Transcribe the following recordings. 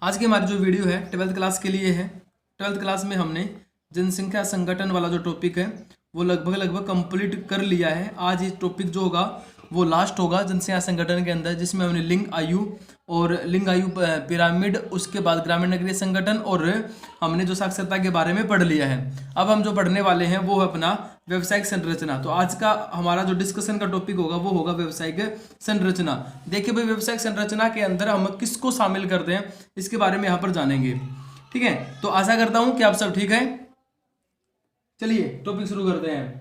आज की हमारी जो वीडियो है 12th क्लास के लिए है। 12th क्लास में हमने जनसंख्या संगठन वाला जो टॉपिक है वो लगभग कंप्लीट कर लिया है। आज ये टॉपिक जो होगा वो लास्ट होगा जनसंख्या संगठन के अंदर, जिसमें हमने लिंग आयु पिरामिड, उसके बाद ग्रामीण नगरीय संगठन और हमने जो साक्षरता के बारे में पढ़ लिया है। अब हम जो पढ़ने वाले हैं वो है अपना व्यवसायिक संरचना। तो आज का हमारा जो डिस्कशन का टॉपिक होगा वो होगा व्यवसायिक संरचना। देखिए भाई, व्यवसायिक संरचना के अंदर हम किसको शामिल करते हैं इसके बारे में यहाँ पर जानेंगे। ठीक है, तो आशा करता हूं कि आप सब ठीक है। चलिए टॉपिक शुरू करते हैं।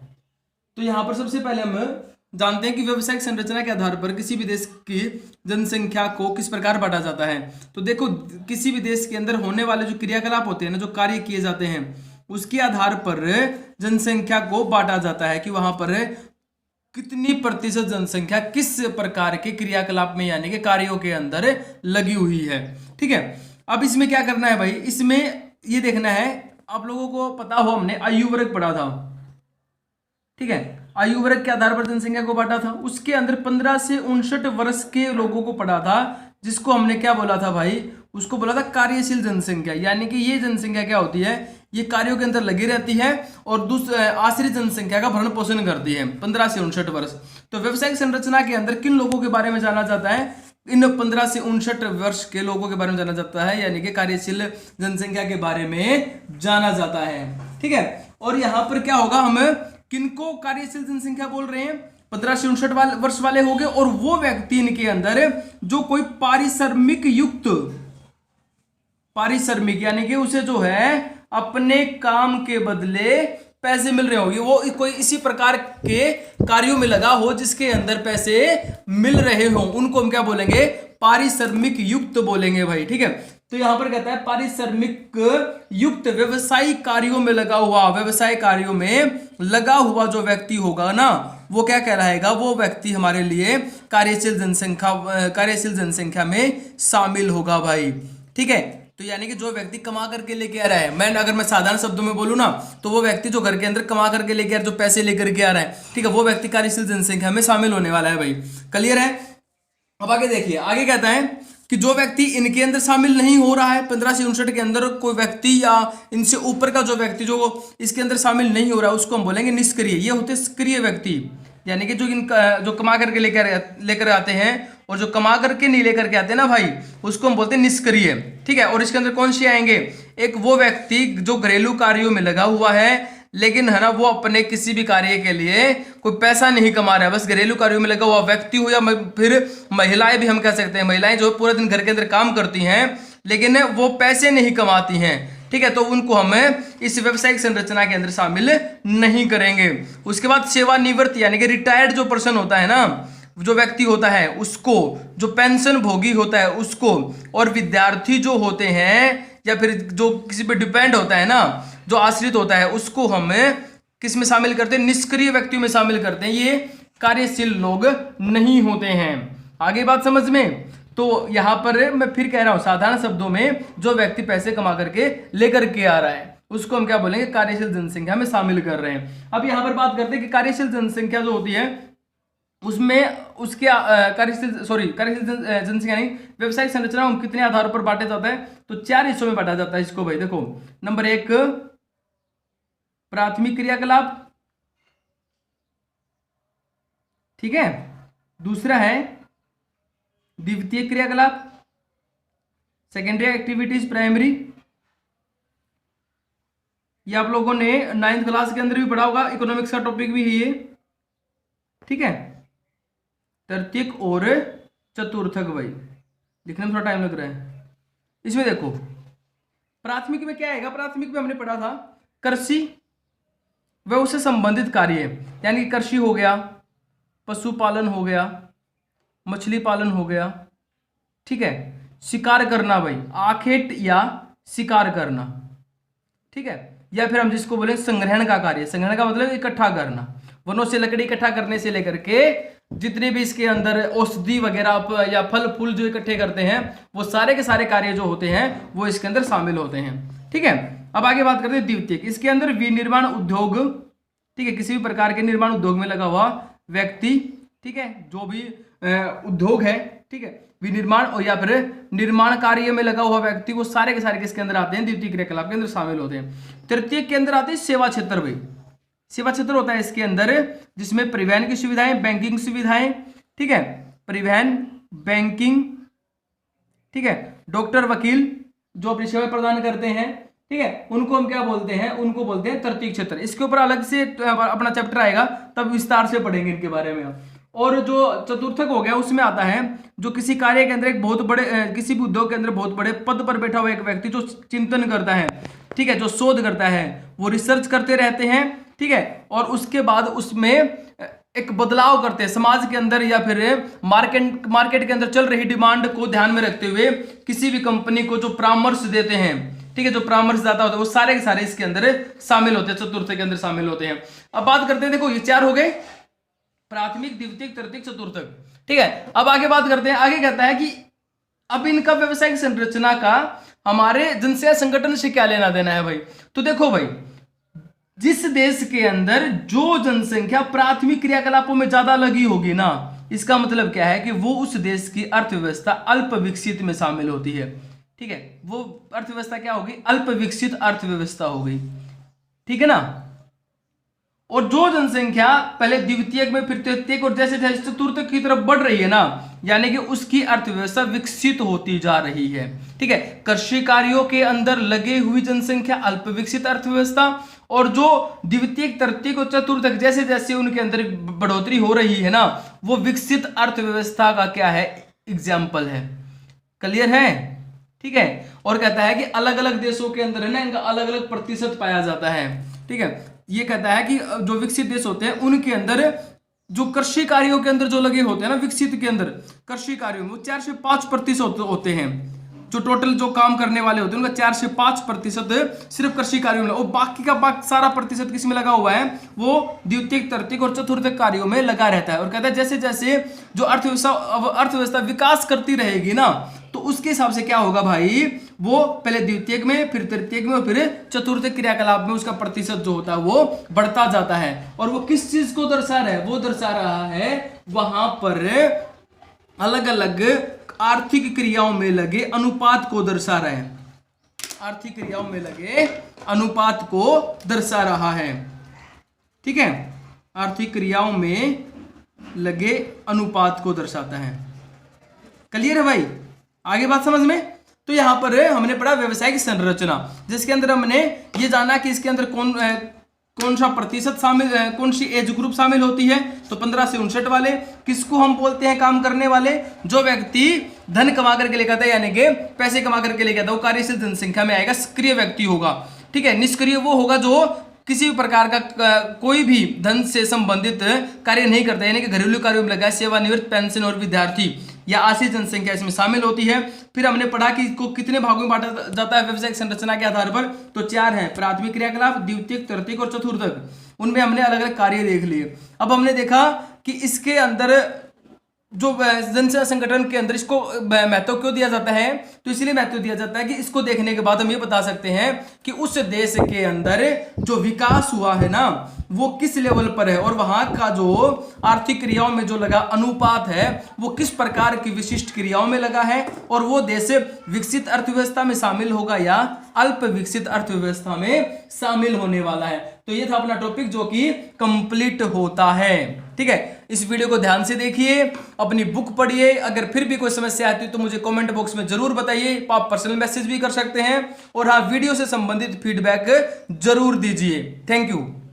तो यहाँ पर सबसे पहले हम जानते हैं कि व्यवसायिक संरचना के आधार पर किसी भी देश की जनसंख्या को किस प्रकार बांटा जाता है। तो देखो, किसी भी देश के अंदर होने वाले जो क्रियाकलाप होते हैं ना, जो कार्य किए जाते हैं, उसके आधार पर जनसंख्या को बांटा जाता है कि वहां पर कितनी प्रतिशत जनसंख्या किस प्रकार के क्रियाकलाप में यानी कि कार्यों के अंदर लगी हुई है। ठीक है, अब इसमें क्या करना है भाई, इसमें ये देखना है, आप लोगों को पता हो हमने आयु वर्ग पढ़ा था। ठीक है, आयु वर्ग के आधार पर जनसंख्या को बांटा था। उसके अंदर 15 से 59 वर्ष के लोगों को पढ़ा था, जिसको हमने क्या बोला था भाई, उसको बोला था कार्यशील जनसंख्या। यानी कि ये जनसंख्या क्या होती है, ये कार्यों के अंदर लगी रहती है और आश्रित जनसंख्या का भरण पोषण करती है 15 से 59 वर्ष। तो व्यवसायिक संरचना के अंदर किन लोगों के बारे में जाना जाता है, इन 15 से 59 वर्ष के लोगों के बारे में जाना जाता है, यानी कि कार्यशील जनसंख्या के बारे में जाना जाता है। ठीक है, और यहां पर क्या होगा, हम किनको कार्यशील जनसंख्या बोल रहे हैं, 15 से 59 वर्ष वाले हो गए, और वो व्यक्ति इनके अंदर जो कोई पारिश्रमिक यानी कि उसे जो है अपने काम के बदले पैसे मिल रहे होंगे, वो कोई इसी प्रकार के कार्यों में लगा हो जिसके अंदर पैसे मिल रहे हो, उनको हम क्या बोलेंगे, पारिश्रमिक युक्त बोलेंगे भाई। ठीक है, तो यहां पर कहता है पारिश्रमिक युक्त व्यवसायिक कार्यों में लगा हुआ, व्यवसाय कार्यों में लगा हुआ जो व्यक्ति होगा ना, वो क्या कहलाएगा, वो व्यक्ति हमारे लिए कार्यशील जनसंख्या में शामिल होगा भाई। ठीक है, तो यानी कि जो व्यक्ति कमा करके लेके आ रहा है, अगर मैं साधारण शब्दों में बोलूं ना, तो वो व्यक्ति जो घर के अंदर कमा करके लेके आ रहा है, जो पैसे लेकर के आ रहा है, ठीक है, वो व्यक्ति कार्यशील जनसंख्या में शामिल होने वाला है भाई। क्लियर है? अब आगे देखिए, आगे कहता है कि जो व्यक्ति इनके अंदर शामिल नहीं हो रहा है, 15 से 59 के अंदर कोई व्यक्ति या इनसे ऊपर का जो व्यक्ति जो इसके अंदर शामिल नहीं हो रहा है, उसको हम बोलेंगे निष्क्रिय। ये होते सक्रिय व्यक्ति, यानी कि जो कमा करके लेकर आते हैं और जो कमा करके नहीं लेकर के आते हैं ना भाई, उसको हम बोलते हैं निष्क्रिय। ठीक है, और इसके अंदर कौन से आएंगे, एक वो व्यक्ति जो घरेलू कार्यों में लगा हुआ है, लेकिन है ना वो अपने किसी भी कार्य के लिए कोई पैसा नहीं कमा रहा है, बस घरेलू कार्यों में लगा हुआ व्यक्ति हो, या फिर महिलाएं भी हम कह सकते हैं, महिलाएं जो पूरे दिन घर के अंदर काम करती हैं लेकिन वो पैसे नहीं कमाती हैं। ठीक है, तो उनको हम इस व्यवसायिक संरचना के अंदर शामिल नहीं करेंगे। उसके बाद सेवानिवृत्त यानी कि रिटायर्ड जो पर्सन होता है ना, जो व्यक्ति होता है उसको, जो पेंशन भोगी होता है उसको, और विद्यार्थी जो होते हैं या फिर जो किसी पे डिपेंड होता है ना, जो आश्रित होता है, उसको हम किस में शामिल करते हैं, निष्क्रिय व्यक्तियों में शामिल करते हैं। ये कार्यशील लोग नहीं होते हैं। आगे बात समझ में? तो यहां पर मैं फिर कह रहा हूं, साधारण शब्दों में जो व्यक्ति पैसे कमा करके लेकर के आ रहा है उसको हम क्या बोलेंगे, कार्यशील जनसंख्या में शामिल कर रहे हैं। अब यहां पर बात करते हैं कि कार्यशील जनसंख्या जो होती है उसमें उसके कार्यशील जनसंख्या नहीं, व्यवसायिक संरचना हम कितने आधारों पर बांटे जाता है, तो 4 हिस्सों में बांटा जाता है इसको भाई। देखो, नंबर 1 प्राथमिक क्रियाकलाप, ठीक है, दूसरा है द्वितीय क्रियाकलाप, सेकेंडरी एक्टिविटीज, प्राइमरी, ये आप लोगों ने 9th क्लास के अंदर भी पढ़ा होगा, इकोनॉमिक्स का टॉपिक भी है ये। ठीक है, तृतीयक और चतुर्थक भाई, लिखने में थोड़ा टाइम लग रहा है। इसमें देखो, प्राथमिक में क्या आएगा, प्राथमिक में हमने पढ़ा था कृषि व उससे संबंधित कार्य, यानी कि कृषि हो गया, पशुपालन हो गया, मछली पालन हो गया, ठीक है, शिकार करना भाई, आखेट या शिकार करना, ठीक है, या फिर हम जिसको बोले संग्रहण का कार्य, संग्रहण का मतलब इकट्ठा करना, वनों से लकड़ी इकट्ठा करने से लेकर के जितने भी इसके अंदर औषधि वगैरह या फल फूल जो इकट्ठे करते हैं, वो सारे के सारे कार्य जो होते हैं वो इसके अंदर शामिल होते हैं। ठीक है, अब आगे बात करते हैं द्वितीयक। इसके अंदर विनिर्माण उद्योग, ठीक है, किसी भी प्रकार के निर्माण उद्योग में लगा हुआ व्यक्ति, ठीक है, जो भी उद्योग है, ठीक है, विनिर्माण और या फिर निर्माण कार्य में लगा हुआ व्यक्ति, वो सारे के सारे किसके अंदर आते हैं, द्वितीय क्रियाकलाप के अंदर शामिल होते हैं। तृतीय के अंदर आते हैं सेवा क्षेत्र। भाई सेवा क्षेत्र होता है इसके अंदर जिसमें परिवहन की सुविधाएं, बैंकिंग सुविधाएं, ठीक है, परिवहन, बैंकिंग, ठीक है, डॉक्टर, वकील जो अपनी सेवा प्रदान करते हैं, ठीक है, उनको हम क्या बोलते हैं, उनको बोलते हैं तृतीय क्षेत्र। इसके ऊपर अलग से अपना चैप्टर आएगा, तब विस्तार से पढ़ेंगे इनके बारे में। और जो चतुर्थक हो गया उसमें आता है जो किसी कार्य के अंदर एक बहुत बड़े किसी भी उद्योग के अंदर बहुत बड़े पद पर बैठा हुआ एक व्यक्ति जो चिंतन करता है, ठीक है, जो शोध करता है, वो रिसर्च करते रहते हैं, ठीक है, और उसके बाद उसमें एक बदलाव करते हैं समाज के अंदर या फिर मार्केट के अंदर चल रही डिमांड को ध्यान में रखते हुए किसी भी कंपनी को जो परामर्श देते हैं, ठीक है, जो परामर्शदाता होते हैं वो सारे के सारे इसके अंदर शामिल होते हैं, चतुर्थ के अंदर शामिल होते हैं। अब बात करते हैं, देखो ये 4 हो गए, प्राथमिक, द्वितीयक, तृतीयक, चतुर्थक, ठीक है। अब आगे बात करते हैं, आगे कहता है कि अब इनका व्यवसायिक संरचना का हमारे जनसेवा संगठन से क्या लेना देना है। भाई तो देखो भाई, जिस देश के अंदर जो जनसंख्या प्राथमिक क्रियाकलापों में ज्यादा लगी होगी ना, इसका मतलब क्या है कि वो उस देश की अर्थव्यवस्था अल्प विकसित में शामिल होती है, ठीक है, वो अर्थव्यवस्था क्या होगी, अल्प विकसित अर्थव्यवस्था हो गई, ठीक है ना। और जो जनसंख्या पहले द्वितीयक में फिर तृतीयक और जैसे जैसे चतुर्थक की तरफ बढ़ रही है ना, यानी कि उसकी अर्थव्यवस्था विकसित होती जा रही है, ठीक है। कृषि कार्यों के अंदर लगे हुई जनसंख्या अल्प विकसित अर्थव्यवस्था, और जो द्वितीयक, तृतीयक और चतुर्थक जैसे जैसे उनके अंदर बढ़ोतरी हो रही है ना, वो विकसित अर्थव्यवस्था का क्या है, एग्जाम्पल है। क्लियर है, ठीक है। और कहता है कि अलग अलग देशों के अंदर है ना, इनका अलग अलग प्रतिशत पाया जाता है, ठीक है। ये कहता है कि जो विकसित देश होते हैं उनके अंदर जो कृषि कार्यों के अंदर जो लगे होते हैं ना, विकसित के अंदर कृषि कार्यों में वो 4 से 5% होते हैं, जो टोटल जो काम करने वाले होते हैं उनका 4 से 5% सिर्फ कृषि कार्यों में, और बाकी का सारा प्रतिशत किस में लगा हुआ है, वो द्वितीयक, तृतीयक और चतुर्थक कार्यों में लगा रहता है। और कहता है जैसे जैसे जो अर्थव्यवस्था विकास करती रहेगी ना, तो उसके हिसाब से क्या होगा भाई, वो पहले द्वितीयक में, फिर तृतीयक में और फिर चतुर्थक क्रियाकलाप में उसका प्रतिशत जो होता है वो बढ़ता जाता है। और वो किस चीज को दर्शा रहा है, वो दर्शा रहा है वहां पर अलग अलग आर्थिक क्रियाओं में लगे अनुपात को दर्शा रहा है, आर्थिक क्रियाओं में लगे अनुपात को दर्शा रहा है, ठीक है, आर्थिक क्रियाओं में लगे अनुपात को दर्शाता है। क्लियर है भाई, आगे बात समझ में। तो यहां पर हमने पढ़ा व्यवसायिक संरचना, जिसके अंदर हमने ये जाना कि इसके अंदर कौन सा प्रतिशत शामिल, कौन सी एज ग्रुप शामिल होती है, तो 15 से 59 वाले। किसको हम बोलते हैं काम करने वाले, जो व्यक्ति धन कमा करके लेकर आता है, यानी कि पैसे कमा करके लेकर आता है, वो कार्यशील जनसंख्या में आएगा, सक्रिय व्यक्ति होगा, ठीक है। निष्क्रिय वो होगा जो किसी भी प्रकार का कोई भी धन से संबंधित कार्य नहीं करता, यानी कि घरेलू कार्यों में लगा है, सेवानिवृत्त, पेंशन और विद्यार्थी या आश्रित जनसंख्या इसमें शामिल होती है। फिर हमने पढ़ा कि इसको कितने भागों में बांटा जाता है व्यवसायिक संरचना के आधार पर, तो 4 हैं, प्राथमिक क्रियाकलाप, द्वितीयक, तृतीयक और चतुर्थक। उनमें हमने अलग अलग कार्य देख लिए। अब हमने देखा कि इसके अंदर जो जनसेवा संगठन के अंदर इसको महत्व क्यों दिया जाता है, तो इसलिए महत्व दिया जाता है कि इसको देखने के बाद हम ये बता सकते हैं कि उस देश के अंदर जो विकास हुआ है ना, वो किस लेवल पर है, और वहां का जो आर्थिक क्रियाओं में जो लगा अनुपात है वो किस प्रकार की विशिष्ट क्रियाओं में लगा है, और वो देश विकसित अर्थव्यवस्था में शामिल होगा या अल्प विकसित अर्थव्यवस्था में शामिल होने वाला है। तो ये था अपना टॉपिक जो कि कंप्लीट होता है, ठीक है। इस वीडियो को ध्यान से देखिए, अपनी बुक पढ़िए। अगर फिर भी कोई समस्या आती है तो मुझे कमेंट बॉक्स में जरूर बताइए, आप पर्सनल मैसेज भी कर सकते हैं, और हाँ, वीडियो से संबंधित फीडबैक जरूर दीजिए। Thank you.